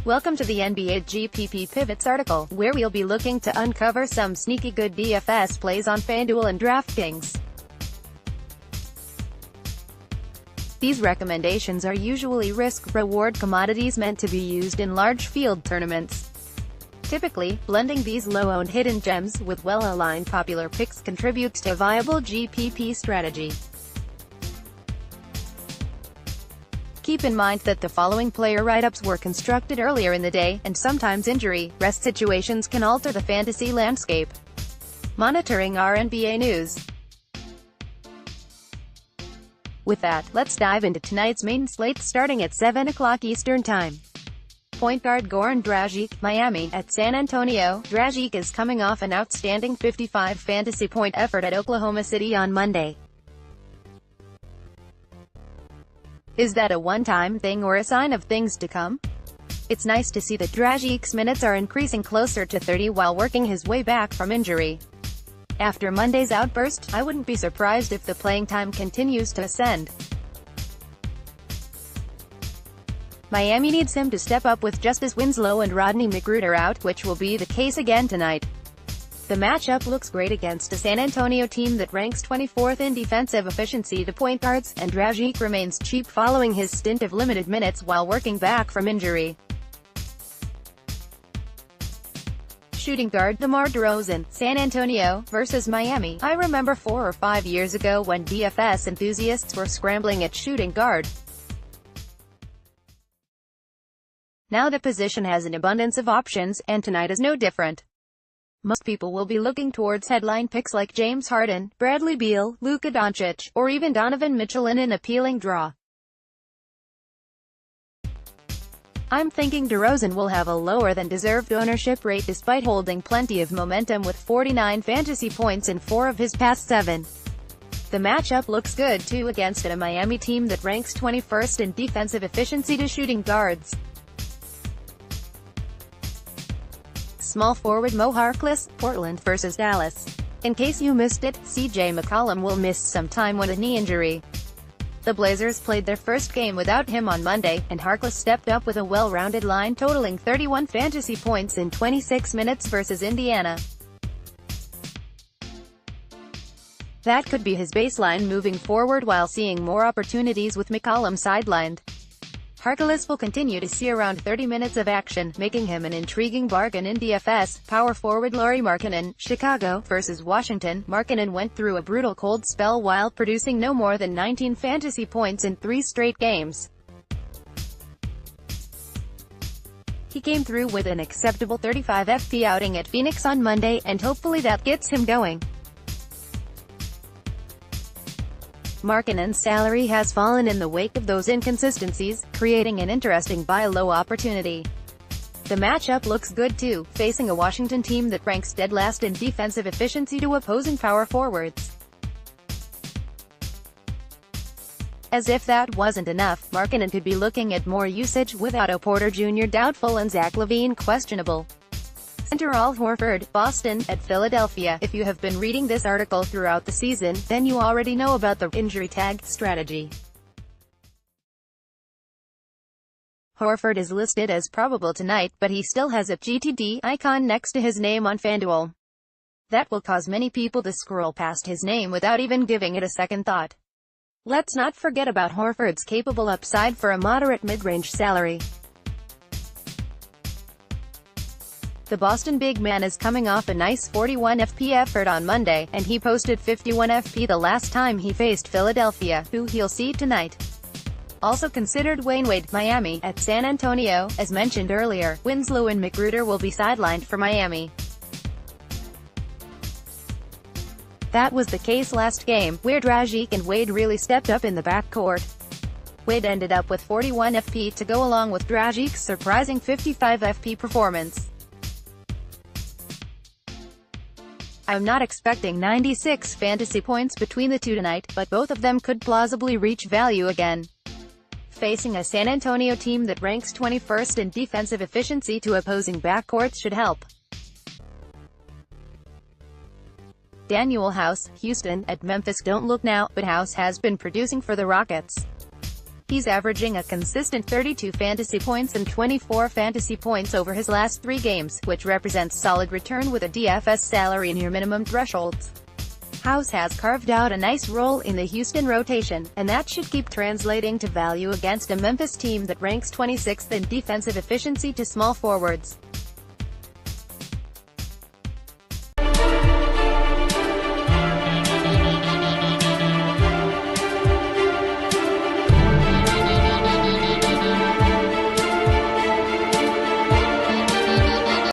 Welcome to the NBA GPP Pivots article, where we'll be looking to uncover some sneaky good DFS plays on FanDuel and DraftKings. These recommendations are usually risk-reward commodities meant to be used in large field tournaments. Typically, blending these low-owned hidden gems with well-aligned popular picks contributes to a viable GPP strategy. Keep in mind that the following player write-ups were constructed earlier in the day, and sometimes injury, rest situations can alter the fantasy landscape. Monitoring our NBA news. With that, let's dive into tonight's main slate starting at 7 o'clock Eastern Time. Point guard Goran Dragic, Miami, at San Antonio. Dragic is coming off an outstanding 55 fantasy point effort at Oklahoma City on Monday. Is that a one-time thing or a sign of things to come? It's nice to see that Dragic's minutes are increasing closer to 30 while working his way back from injury. After Monday's outburst, I wouldn't be surprised if the playing time continues to ascend. Miami needs him to step up with Justice Winslow and Rodney McGruder out, which will be the case again tonight. The matchup looks great against a San Antonio team that ranks 24th in defensive efficiency to point guards, and Dragic remains cheap following his stint of limited minutes while working back from injury. Shooting guard DeMar DeRozan, San Antonio, versus Miami. I remember 4 or 5 years ago when DFS enthusiasts were scrambling at shooting guard. Now the position has an abundance of options, and tonight is no different. Most people will be looking towards headline picks like James Harden, Bradley Beal, Luka Doncic, or even Donovan Mitchell in an appealing draw. I'm thinking DeRozan will have a lower than deserved ownership rate despite holding plenty of momentum with 49 fantasy points in 4 of his past 7. The matchup looks good too against a Miami team that ranks 21st in defensive efficiency to shooting guards. Small forward Mo Harkless, Portland versus Dallas. In case you missed it, CJ McCollum will miss some time with a knee injury. The Blazers played their first game without him on Monday, and Harkless stepped up with a well-rounded line totaling 31 fantasy points in 26 minutes versus Indiana. That could be his baseline moving forward while seeing more opportunities with McCollum sidelined. Harkless will continue to see around 30 minutes of action, making him an intriguing bargain in DFS. Power forward Lauri Markkanen, Chicago versus Washington. Markkanen went through a brutal cold spell while producing no more than 19 fantasy points in 3 straight games. He came through with an acceptable 35 FP outing at Phoenix on Monday, and hopefully that gets him going. Markkanen's salary has fallen in the wake of those inconsistencies, creating an interesting buy low opportunity. The matchup looks good too, facing a Washington team that ranks dead last in defensive efficiency to opposing power forwards. As if that wasn't enough, Markkanen could be looking at more usage with Otto Porter Jr. doubtful and Zach LaVine questionable. Center Al Horford, Boston, at Philadelphia. If you have been reading this article throughout the season, then you already know about the injury tag strategy. Horford is listed as probable tonight, but he still has a GTD icon next to his name on FanDuel. That will cause many people to scroll past his name without even giving it a second thought. Let's not forget about Horford's capable upside for a moderate mid-range salary. The Boston big man is coming off a nice 41 FP effort on Monday, and he posted 51 FP the last time he faced Philadelphia, who he'll see tonight. Also considered Wayne Wade, Miami, at San Antonio. As mentioned earlier, Winslow and McGruder will be sidelined for Miami. That was the case last game, where Dragic and Wade really stepped up in the backcourt. Wade ended up with 41 FP to go along with Dragic's surprising 55 FP performance. I'm not expecting 96 fantasy points between the two tonight, but both of them could plausibly reach value again. Facing a San Antonio team that ranks 21st in defensive efficiency to opposing backcourts should help. Daniel House, Houston, at Memphis. Don't look now, but House has been producing for the Rockets. He's averaging a consistent 32 fantasy points and 24 fantasy points over his last 3 games, which represents solid return with a DFS salary near minimum thresholds. House has carved out a nice role in the Houston rotation, and that should keep translating to value against a Memphis team that ranks 26th in defensive efficiency to small forwards.